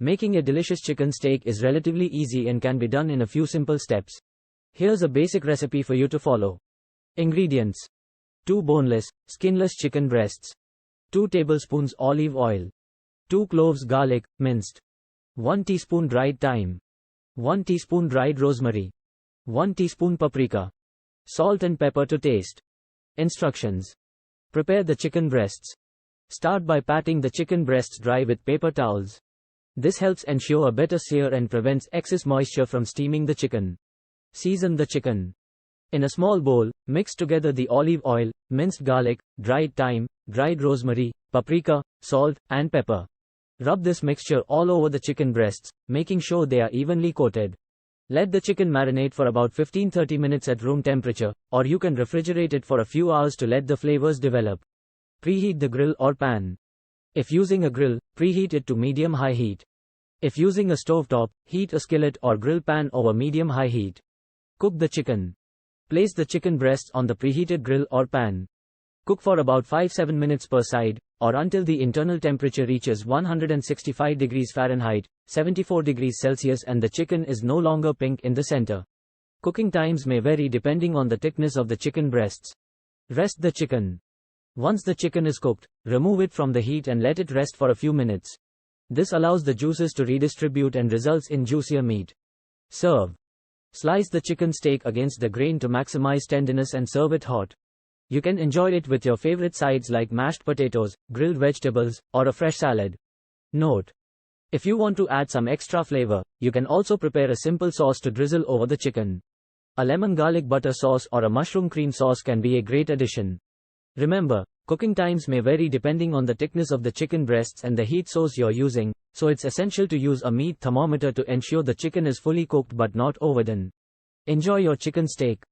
Making a delicious chicken steak is relatively easy and can be done in a few simple steps. Here's a basic recipe for you to follow. Ingredients: 2 boneless, skinless chicken breasts, 2 tablespoons olive oil, 2 cloves garlic, minced, 1 teaspoon dried thyme, 1 teaspoon dried rosemary, 1 teaspoon paprika, salt and pepper to taste. Instructions: prepare the chicken breasts. Start by patting the chicken breasts dry with paper towels. This helps ensure a better sear and prevents excess moisture from steaming the chicken. Season the chicken. In a small bowl, mix together the olive oil, minced garlic, dried thyme, dried rosemary, paprika, salt, and pepper. Rub this mixture all over the chicken breasts, making sure they are evenly coated. Let the chicken marinate for about 15-30 minutes at room temperature, or you can refrigerate it for a few hours to let the flavors develop. Preheat the grill or pan. If using a grill, preheat it to medium-high heat. If using a stovetop, heat a skillet or grill pan over medium-high heat. Cook the chicken. Place the chicken breasts on the preheated grill or pan. Cook for about 5-7 minutes per side, or until the internal temperature reaches 165 degrees Fahrenheit, 74 degrees Celsius, and the chicken is no longer pink in the center. Cooking times may vary depending on the thickness of the chicken breasts. Rest the chicken. Once the chicken is cooked, remove it from the heat and let it rest for a few minutes. This allows the juices to redistribute and results in juicier meat. Serve. Slice the chicken steak against the grain to maximize tenderness and serve it hot. You can enjoy it with your favorite sides like mashed potatoes, grilled vegetables, or a fresh salad. Note: if you want to add some extra flavor, you can also prepare a simple sauce to drizzle over the chicken. A lemon garlic butter sauce or a mushroom cream sauce can be a great addition. Remember, cooking times may vary depending on the thickness of the chicken breasts and the heat source you're using, so it's essential to use a meat thermometer to ensure the chicken is fully cooked but not overdone. Enjoy your chicken steak.